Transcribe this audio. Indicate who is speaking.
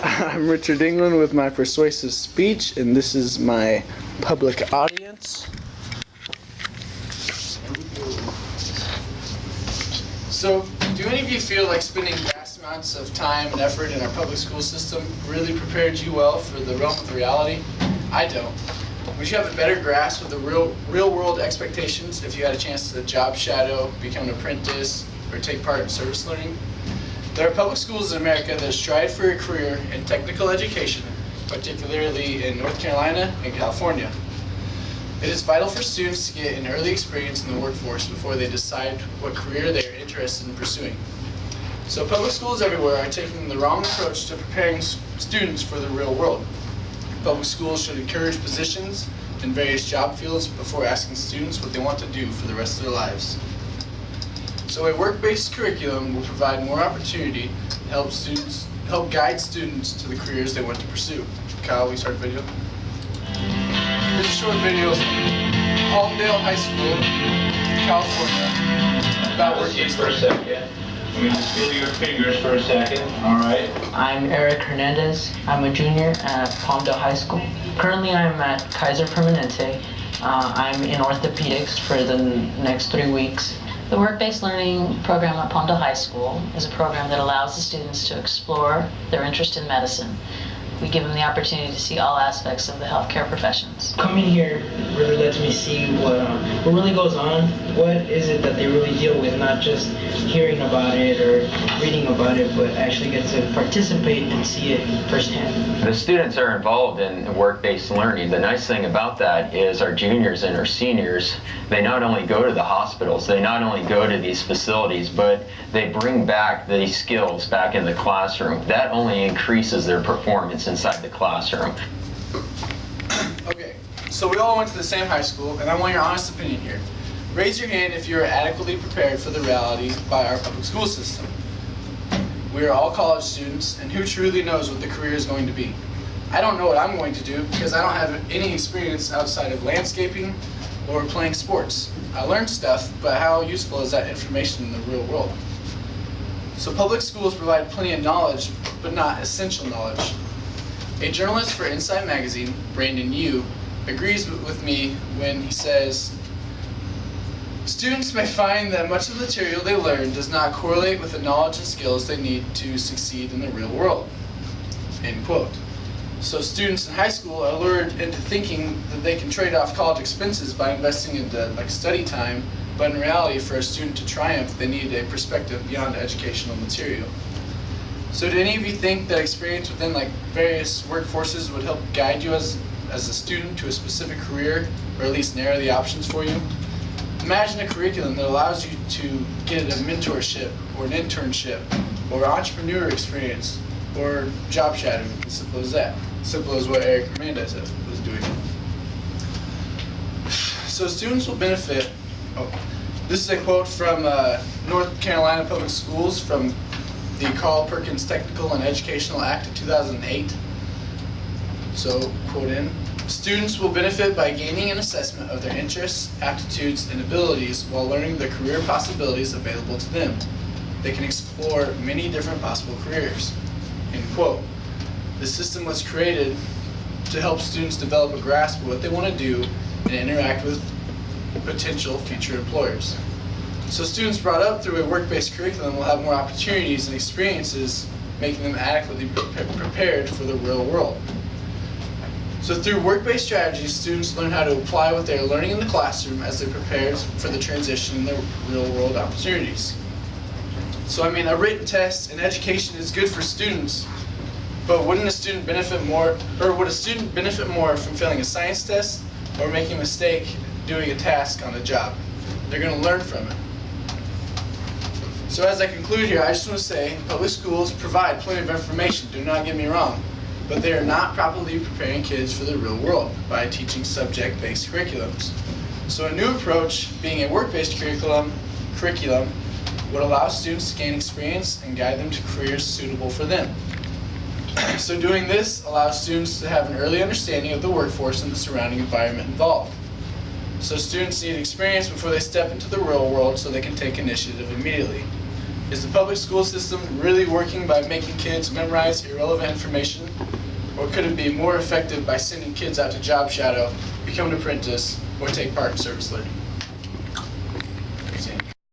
Speaker 1: I'm Richard England with my persuasive speech, and this is my public audience. So, do any of you feel like spending vast amounts of time and effort in our public school system really prepared you well for the realm of reality? I don't. Would you have a better grasp of the real world expectations if you had a chance to job shadow, become an apprentice, or take part in service learning? There are public schools in America that strive for a career in technical education, particularly in North Carolina and California. It is vital for students to get an early experience in the workforce before they decide what career they are interested in pursuing. So public schools everywhere are taking the wrong approach to preparing students for the real world. Public schools should encourage positions in various job fields before asking students what they want to do for the rest of their lives. So a work-based curriculum will provide more opportunity to help guide students to the careers they want to pursue. Kyle, we start the video. Here's a short video from Palmdale High School, California, about work-based
Speaker 2: for a second. Let me just feel your fingers for a second. All right.
Speaker 3: I'm Eric Hernandez. I'm a junior at Palmdale High School. Currently, I'm at Kaiser Permanente. I'm in orthopedics for the next 3 weeks.
Speaker 4: The work-based learning program at Palmdale High School is a program that allows the students to explore their interest in medicine. We give them the opportunity to see all aspects of the healthcare professions.
Speaker 3: Coming here really lets me see what really goes on. What is it that they really deal with, not just hearing about it or reading about it, but actually get to participate and see it firsthand.
Speaker 5: The students are involved in work-based learning. The nice thing about that is our juniors and our seniors, they not only go to the hospitals, they not only go to these facilities, but they bring back these skills back in the classroom. That only increases their performance inside the classroom.
Speaker 1: Okay, so we all went to the same high school, and I want your honest opinion here. Raise your hand if you are adequately prepared for the reality by our public school system. We are all college students, and who truly knows what the career is going to be? I don't know what I'm going to do because I don't have any experience outside of landscaping or playing sports. I learned stuff, but how useful is that information in the real world? So public schools provide plenty of knowledge, but not essential knowledge. A journalist for Inside Magazine, Brandon Yu, agrees with me when he says, students may find that much of the material they learn does not correlate with the knowledge and skills they need to succeed in the real world. End quote. So students in high school are lured into thinking that they can trade off college expenses by investing into study time, but in reality, for a student to triumph, they need a perspective beyond educational material. So do any of you think that experience within various workforces would help guide you as a student to a specific career, or at least narrow the options for you? Imagine a curriculum that allows you to get a mentorship, or an internship, or entrepreneur experience, or job shadowing, as simple as that. Simple as what Eric Hernandez was doing. So students will benefit. This is a quote from North Carolina Public Schools from the Carl Perkins Technical and Educational Act of 2008. So, quote in, students will benefit by gaining an assessment of their interests, aptitudes, and abilities while learning the career possibilities available to them. They can explore many different possible careers. End quote. The system was created to help students develop a grasp of what they want to do and interact with potential future employers. So students brought up through a work-based curriculum will have more opportunities and experiences, making them adequately prepared for the real world. So through work-based strategies, students learn how to apply what they are learning in the classroom as they prepare for the transition in the real-world opportunities. So a written test in education is good for students, but wouldn't a student benefit more, or would a student benefit more from failing a science test or making a mistake doing a task on the job? They're going to learn from it. So as I conclude here, I just want to say public schools provide plenty of information, do not get me wrong, but they are not properly preparing kids for the real world by teaching subject-based curriculums. So a new approach, being a work-based curriculum, would allow students to gain experience and guide them to careers suitable for them. So doing this allows students to have an early understanding of the workforce and the surrounding environment involved. So students need experience before they step into the real world so they can take initiative immediately. Is the public school system really working by making kids memorize irrelevant information? Or could it be more effective by sending kids out to job shadow, become an apprentice, or take part in service learning?